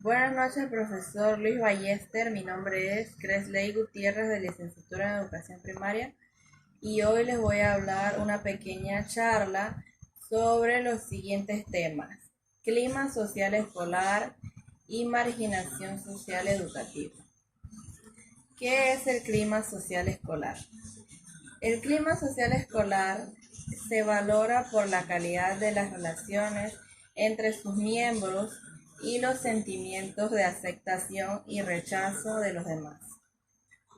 Buenas noches, profesor Luis Ballester. Mi nombre es Cresley Gutiérrez, de licenciatura en Educación Primaria, y hoy les voy a hablar una pequeña charla sobre los siguientes temas: clima social escolar y marginación social educativa. ¿Qué es el clima social escolar? El clima social escolar se valora por la calidad de las relaciones entre sus miembros y los sentimientos de aceptación y rechazo de los demás.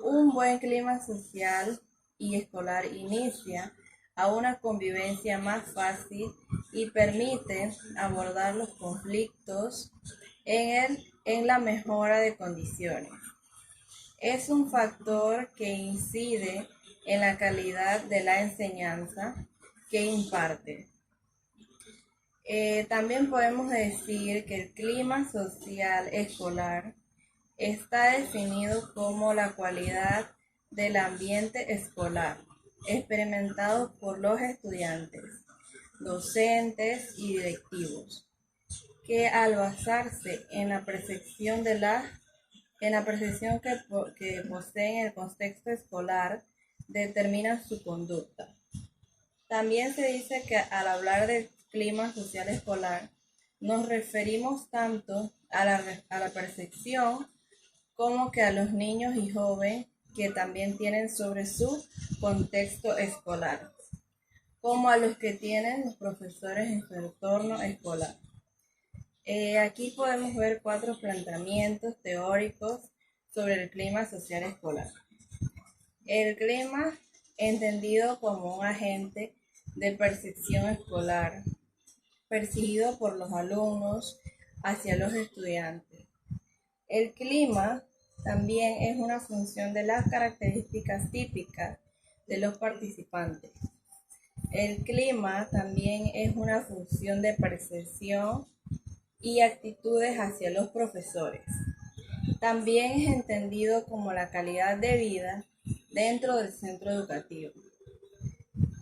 Un buen clima social y escolar inicia a una convivencia más fácil y permite abordar los conflictos en la mejora de condiciones. Es un factor que incide en la calidad de la enseñanza que imparte. También podemos decir que el clima social escolar está definido como la cualidad del ambiente escolar experimentado por los estudiantes, docentes y directivos, que al basarse en la percepción que poseen el contexto escolar, determinan su conducta. También se dice que al hablar del clima social escolar, nos referimos tanto a la percepción como que a los niños y jóvenes que también tienen sobre su contexto escolar, como a los que tienen los profesores en su entorno escolar. Aquí podemos ver 4 planteamientos teóricos sobre el clima social escolar. El clima, entendido como un agente de percepción escolar, percibido por los alumnos hacia los estudiantes. El clima también es una función de las características típicas de los participantes. El clima también es una función de percepción y actitudes hacia los profesores. También es entendido como la calidad de vida dentro del centro educativo.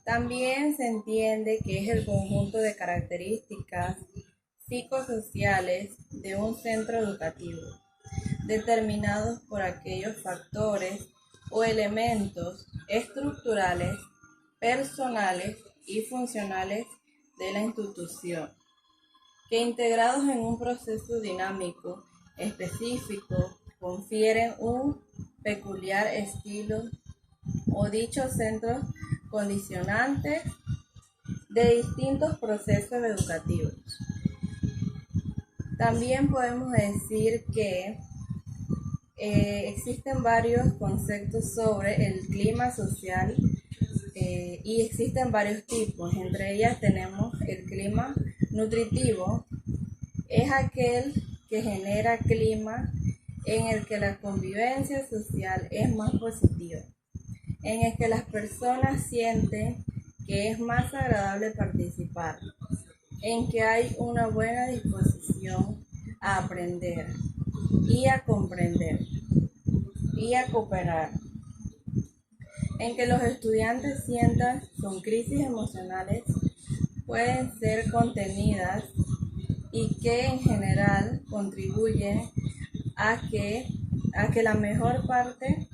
También se entiende que es el conjunto de características psicosociales de un centro educativo, determinados por aquellos factores o elementos estructurales, personales y funcionales de la institución, que integrados en un proceso dinámico específico confieren un peculiar estilo o dichos centros condicionantes de distintos procesos educativos. También podemos decir que existen varios conceptos sobre el clima social y existen varios tipos. Entre ellas tenemos el clima nutritivo. Es aquel que genera clima en el que la convivencia social es más positiva, en el que las personas sienten que es más agradable participar, en que hay una buena disposición a aprender y a comprender y a cooperar, en que los estudiantes sientan con crisis emocionales pueden ser contenidas y que en general contribuyen a que la mejor parte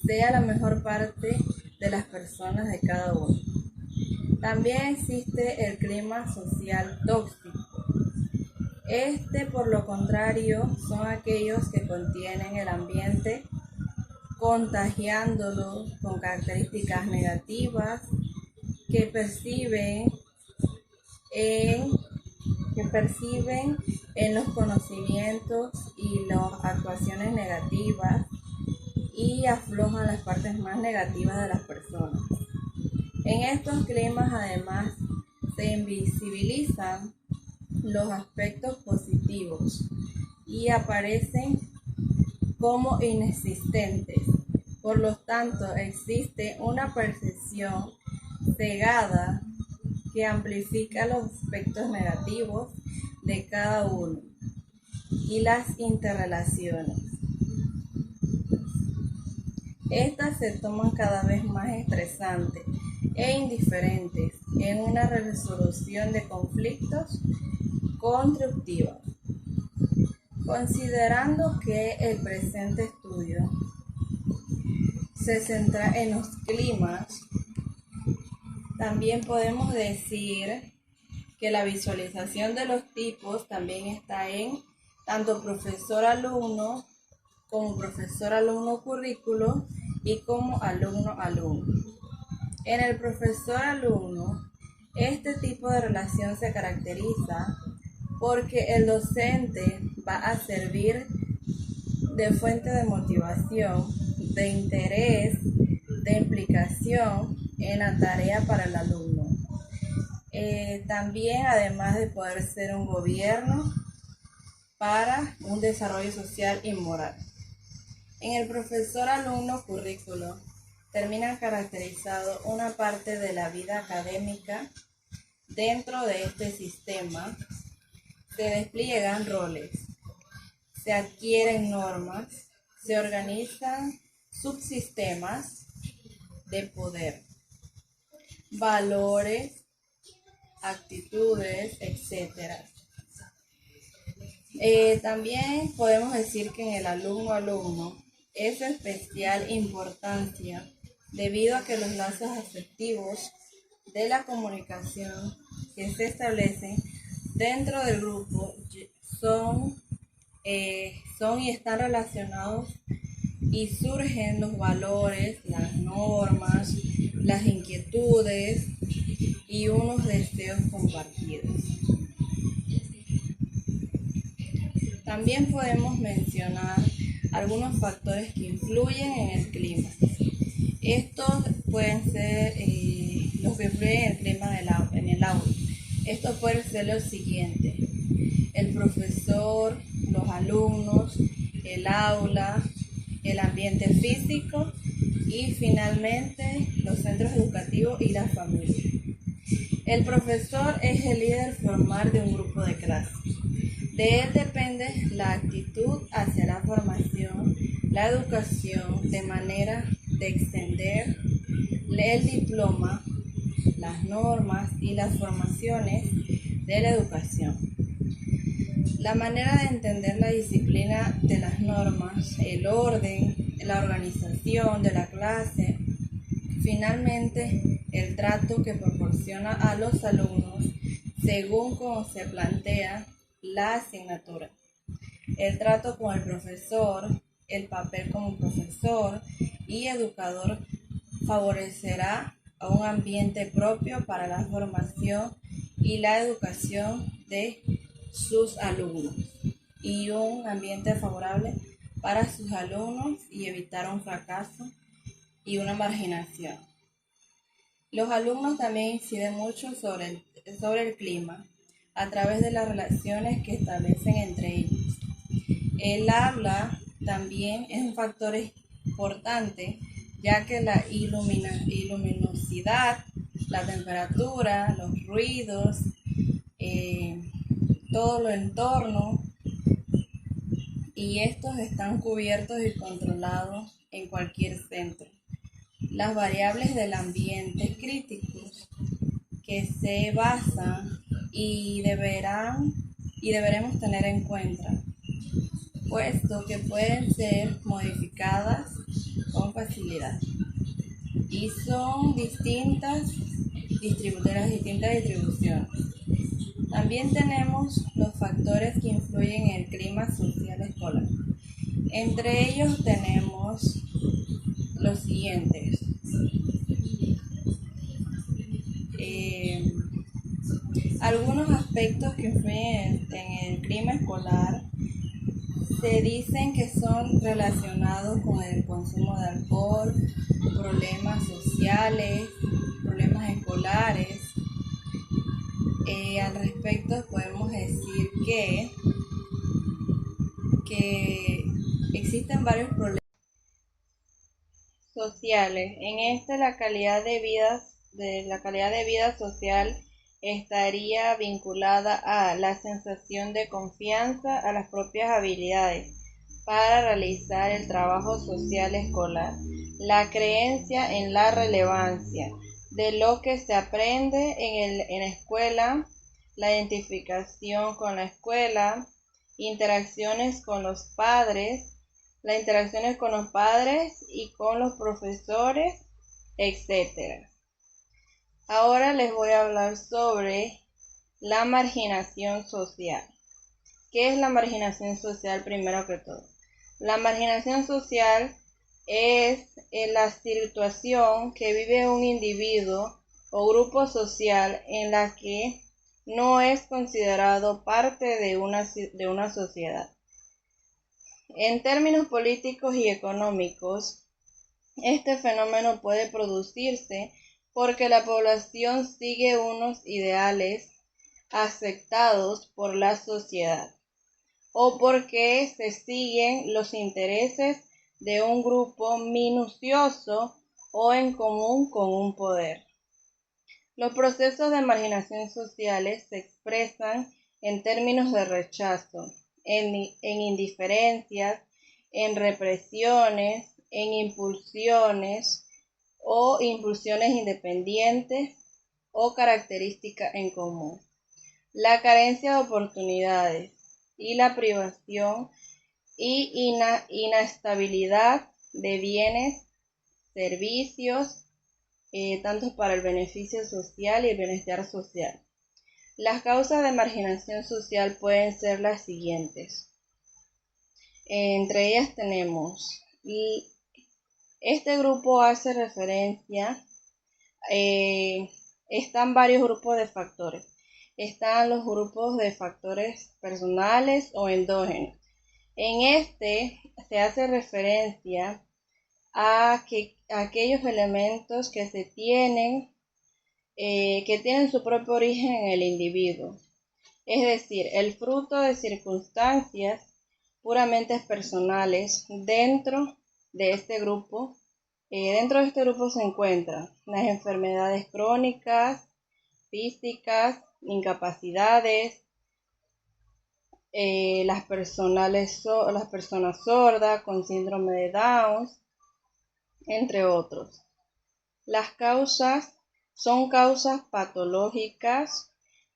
sea la mejor parte de las personas de cada uno. También existe el clima social tóxico. Por lo contrario, son aquellos que contienen el ambiente contagiándolo con características negativas que perciben en, en los conocimientos y las actuaciones negativas y aflojan las partes más negativas de las personas. En estos climas, además, se invisibilizan los aspectos positivos y aparecen como inexistentes. Por lo tanto, existe una percepción cegada que amplifica los aspectos negativos de cada uno y las interrelaciones. Estas se toman cada vez más estresantes e indiferentes en una resolución de conflictos constructiva. Considerando que el presente estudio se centra en los climas, también podemos decir que la visualización de los tipos también está en tanto profesor-alumno como profesor-alumno-currículo y como alumno-alumno. En el profesor-alumno, este tipo de relación se caracteriza porque el docente va a servir de fuente de motivación, de interés, de implicación en la tarea para el alumno. También, además de poder ser un gobierno para un desarrollo social y moral. En el profesor-alumno-currículo termina caracterizado una parte de la vida académica. Dentro de este sistema se despliegan roles, se adquieren normas, se organizan subsistemas de poder, valores, actitudes, etc. También podemos decir que en el alumno-alumno es de especial importancia debido a que los lazos afectivos de la comunicación que se establecen dentro del grupo son y están relacionados y surgen los valores, las normas, las inquietudes y unos deseos compartidos. También podemos mencionar algunos factores que influyen en el clima. Estos pueden ser los que influyen en el clima en el aula. Estos pueden ser los siguientes: el profesor, los alumnos, el aula, el ambiente físico y finalmente los centros educativos y la familia. El profesor es el líder formal de un grupo de clase. De él depende la actitud hacia la formación, la educación, de manera de extender el diploma, las normas y las formaciones de la educación. La manera de entender la disciplina de las normas, el orden, la organización de la clase, finalmente el trato que proporciona a los alumnos según cómo se plantea la asignatura, el trato con el profesor, el papel como profesor y educador favorecerá a un ambiente propio para la formación y la educación de sus alumnos y un ambiente favorable para sus alumnos y evitar un fracaso y una marginación. Los alumnos también inciden mucho sobre el clima a través de las relaciones que establecen entre ellos. El habla también es un factor importante, ya que la luminosidad, la temperatura, los ruidos, todo lo entorno, y estos están cubiertos y controlados en cualquier centro. Las variables del ambiente críticos que se basan y deberemos tener en cuenta, puesto que pueden ser modificadas con facilidad y son distintas distribuciones. También tenemos los factores que influyen en el clima social escolar. Entre ellos tenemos los siguientes: algunos aspectos que influyen en el clima escolar se dicen que son relacionados con el consumo de alcohol, problemas sociales, problemas escolares. Al respecto podemos decir que existen varios problemas sociales. En este la calidad de vida social estaría vinculada a la sensación de confianza, a las propias habilidades para realizar el trabajo social escolar, la creencia en la relevancia de lo que se aprende en la escuela, la identificación con la escuela, interacciones con los padres, las interacciones con los padres y con los profesores, etc. Ahora les voy a hablar sobre la marginación social. ¿Qué es la marginación social primero que todo? La marginación social es la situación que vive un individuo o grupo social en la que no es considerado parte de una sociedad. En términos políticos y económicos, este fenómeno puede producirse porque la población sigue unos ideales aceptados por la sociedad o porque se siguen los intereses de un grupo minucioso o en común con un poder. Los procesos de marginación sociales se expresan en términos de rechazo, en indiferencias, en represiones, en impulsiones o impulsiones independientes o características en común. La carencia de oportunidades y la privación y inestabilidad de bienes, servicios, tanto para el beneficio social y el bienestar social. Las causas de marginación social pueden ser las siguientes. Entre ellas tenemos, este grupo hace referencia, están varios grupos de factores. Están los grupos de factores personales o endógenos. En este se hace referencia a aquellos elementos que tienen su propio origen en el individuo, es decir, el fruto de circunstancias puramente personales dentro de este grupo. Dentro de este grupo se encuentran las enfermedades crónicas, físicas, incapacidades, las personas sordas con síndrome de Down, entre otros. Las causas son causas patológicas,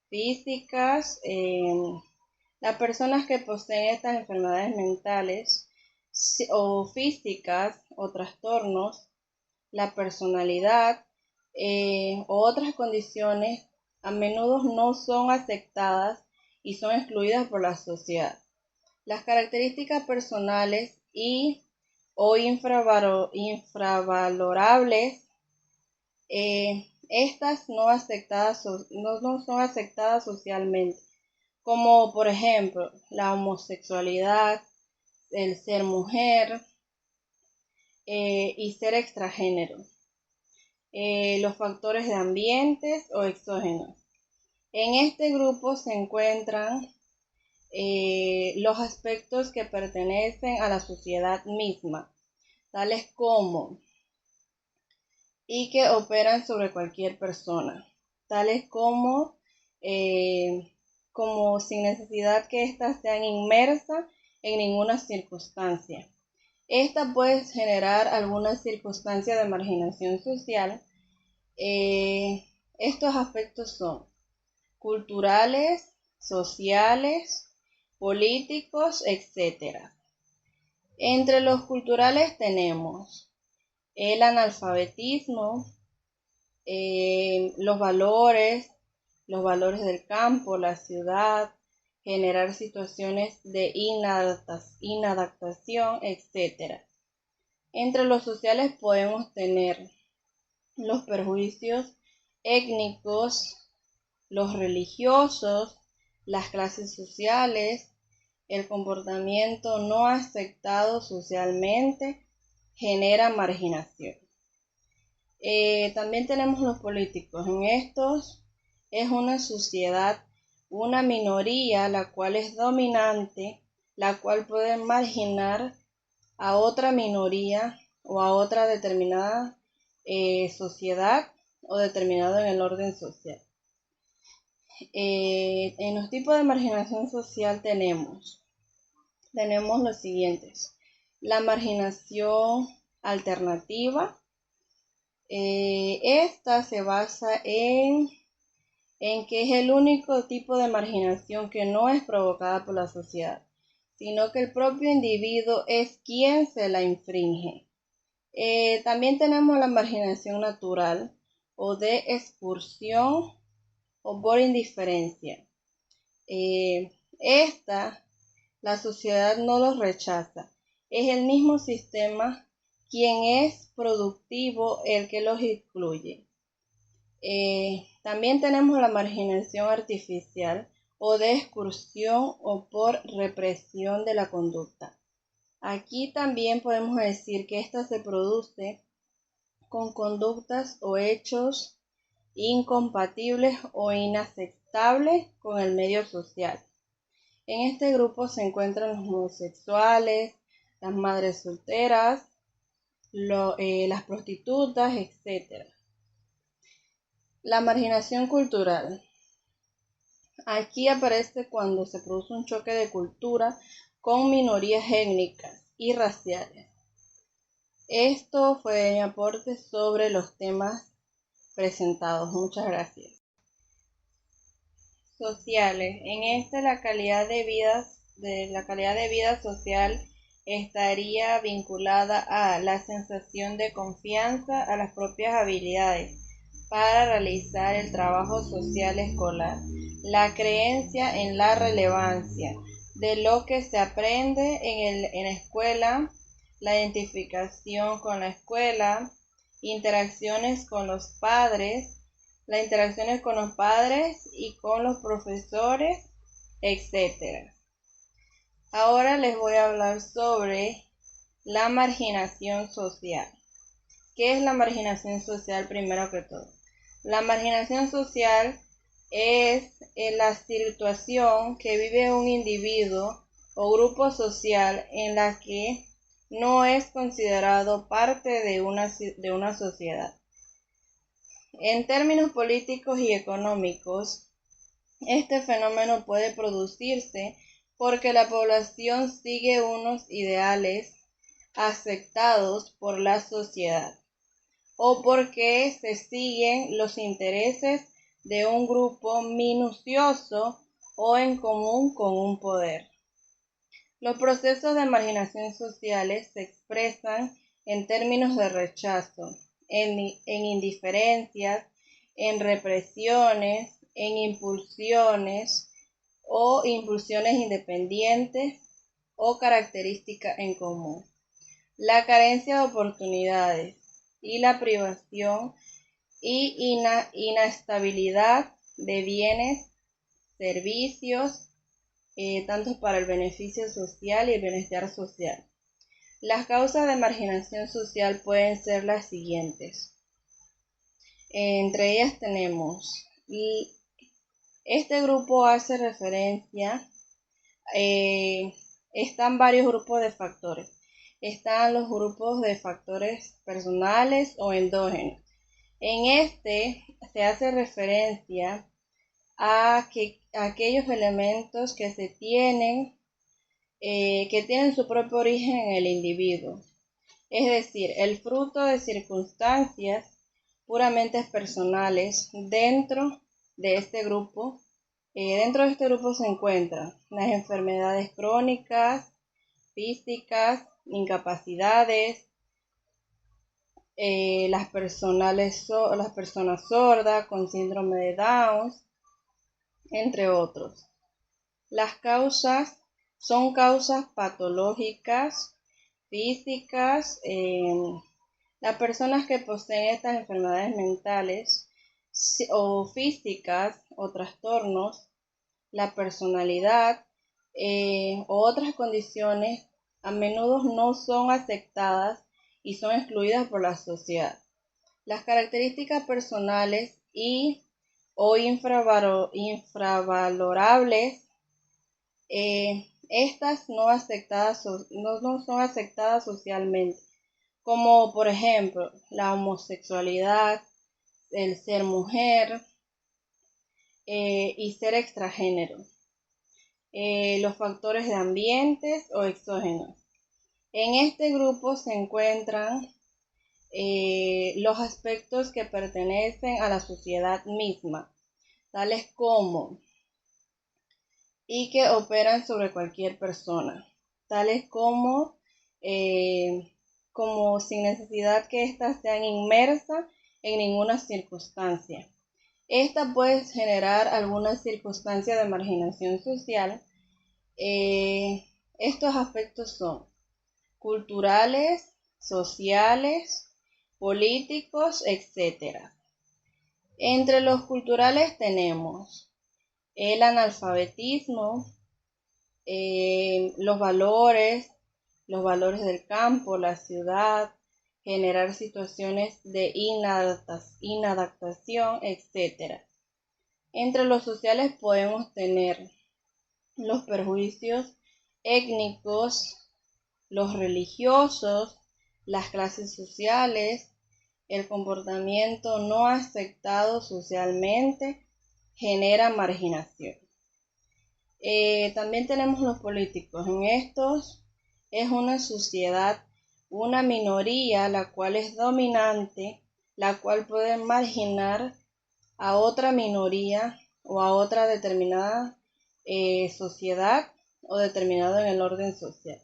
físicas. Las personas que poseen estas enfermedades mentales o físicas o trastornos, la personalidad o otras condiciones a menudo no son aceptadas y son excluidas por la sociedad. Las características personales o infravalorables, estas no son aceptadas socialmente, como por ejemplo la homosexualidad, el ser mujer y ser extragénero. Los factores de ambientes o exógenos. En este grupo se encuentran los aspectos que pertenecen a la sociedad misma, tales como y que operan sobre cualquier persona, tales como sin necesidad que éstas sean inmersas en ninguna circunstancia. Esta puede generar alguna circunstancia de marginación social. Estos aspectos son culturales, sociales, políticos, etc. Entre los culturales tenemos el analfabetismo, los valores del campo, la ciudad, generar situaciones de inadaptación, etc. Entre los sociales podemos tener los perjuicios étnicos, los religiosos, las clases sociales, el comportamiento no aceptado socialmente genera marginación. También tenemos los políticos. En estos es una sociedad, una minoría, la cual es dominante, la cual puede marginar a otra minoría o a otra determinada sociedad o determinado en el orden social. En los tipos de marginación social tenemos los siguientes. La marginación alternativa. Esta se basa en que es el único tipo de marginación que no es provocada por la sociedad. sino que el propio individuo es quien se la infringe. También tenemos la marginación natural o de expulsión o por indiferencia. La sociedad no los rechaza. Es el mismo sistema quien es productivo el que los excluye. También tenemos la marginación artificial o de exclusión o por represión de la conducta. Aquí también podemos decir que esta se produce con conductas o hechos incompatibles o inaceptables con el medio social. En este grupo se encuentran los homosexuales, las madres solteras, las prostitutas, etc. La marginación cultural. Aquí aparece cuando se produce un choque de cultura con minorías étnicas y raciales. Esto fue mi aporte sobre los temas presentados. Muchas gracias. Sociales. En la calidad de vida social estaría vinculada a la sensación de confianza, a las propias habilidades para realizar el trabajo social escolar, la creencia en la relevancia de lo que se aprende en la escuela, la identificación con la escuela, interacciones con los padres y con los profesores, etc. Ahora les voy a hablar sobre la marginación social. ¿Qué es la marginación social primero que todo? La marginación social es la situación que vive un individuo o grupo social en la que no es considerado parte de una sociedad. En términos políticos y económicos, este fenómeno puede producirse porque la población sigue unos ideales aceptados por la sociedad o porque se siguen los intereses de un grupo minucioso o en común con un poder. Los procesos de marginación sociales se expresan en términos de rechazo, en indiferencias, en represiones, en impulsiones independientes o características en común. La carencia de oportunidades y la privación y inestabilidad de bienes, servicios, tanto para el beneficio social y el bienestar social. Las causas de marginación social pueden ser las siguientes. Entre ellas tenemos, este grupo hace referencia, están varios grupos de factores. Están los grupos de factores personales o endógenos. En este se hace referencia a aquellos elementos que tienen su propio origen en el individuo, es decir, el fruto de circunstancias puramente personales. Dentro de este grupo se encuentran las enfermedades crónicas, físicas, incapacidades, las personas sordas con síndrome de Down, entre otros. Las causas son causas patológicas, físicas. Las personas que poseen estas enfermedades mentales o físicas o trastornos, la personalidad o otras condiciones a menudo no son aceptadas y son excluidas por la sociedad. Las características personales o infravalorables, estas no son aceptadas socialmente, como por ejemplo la homosexualidad, el ser mujer y ser extragénero. Los factores de ambientes o exógenos. En este grupo se encuentran los aspectos que pertenecen a la sociedad misma, tales como y que operan sobre cualquier persona. tales como sin necesidad que éstas sean inmersas en ninguna circunstancia. Esta puede generar alguna circunstancia de marginación social. Estos aspectos son culturales, sociales, políticos, etc. Entre los culturales tenemos el analfabetismo, los valores del campo, la ciudad, generar situaciones de inadaptación, etc. Entre los sociales podemos tener los perjuicios étnicos, los religiosos, las clases sociales, el comportamiento no aceptado socialmente genera marginación. También tenemos los políticos. En estos es una sociedad, una minoría, la cual es dominante, la cual puede marginar a otra minoría o a otra determinada sociedad o determinado en el orden social.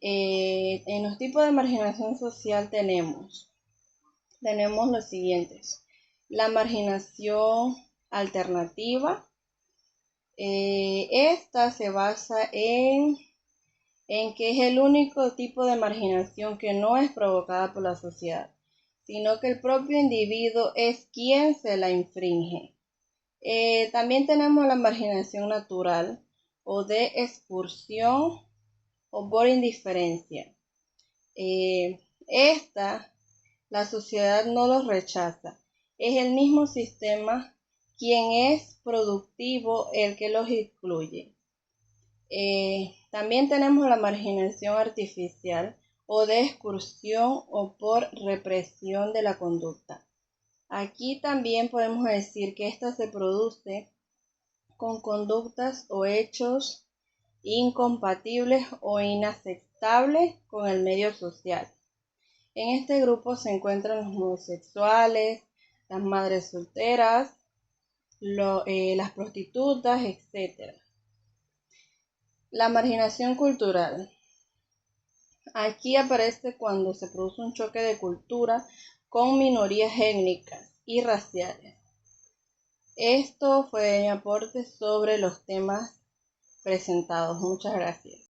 En los tipos de marginación social tenemos los siguientes: la marginación alternativa. Esta se basa en que es el único tipo de marginación que no es provocada por la sociedad, sino que el propio individuo es quien se la infringe. También tenemos la marginación natural o de expulsión o por indiferencia. La sociedad no los rechaza. Es el mismo sistema quien es productivo el que los excluye. También tenemos la marginación artificial o de exclusión o por represión de la conducta. Aquí también podemos decir que esta se produce con conductas o hechos incompatibles o inaceptables con el medio social. En este grupo se encuentran los homosexuales, las madres solteras, las prostitutas, etc. La marginación cultural. Aquí aparece cuando se produce un choque de cultura con minorías étnicas y raciales. Esto fue mi aporte sobre los temas presentados. Muchas gracias.